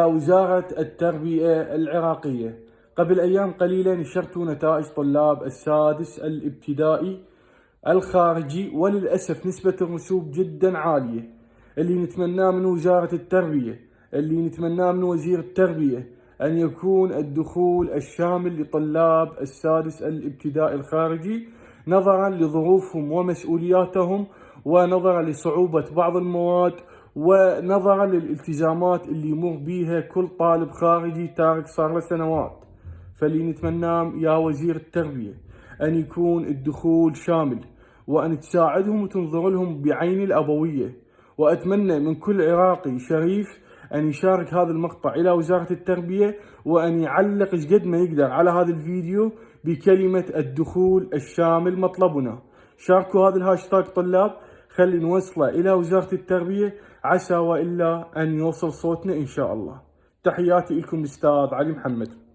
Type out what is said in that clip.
وزارة التربية العراقية. قبل أيام قليلة نشرت نتائج طلاب السادس الابتدائي الخارجي، وللأسف نسبة الرسوب جدا عالية. اللي نتمناه من وزارة التربية، اللي نتمناه من وزير التربية، أن يكون الدخول الشامل لطلاب السادس الابتدائي الخارجي، نظرا لظروفهم ومسؤولياتهم، ونظرا لصعوبة بعض المواد، ونظرا للالتزامات اللي يمر بيها كل طالب خارجي تارك صار له سنوات. فاللي نتمناه يا وزير التربية أن يكون الدخول شامل، وأن تساعدهم وتنظر لهم بعين الأبوية. وأتمنى من كل عراقي شريف أن يشارك هذا المقطع إلى وزارة التربية، وأن يعلق قد ما يقدر على هذا الفيديو بكلمة الدخول الشامل مطلبنا. شاركوا هذا الهاشتاج طلاب، خلي نوصله إلى وزارة التربية، عسى وإلا أن يوصل صوتنا إن شاء الله. تحياتي لكم الأستاذ علي محمد.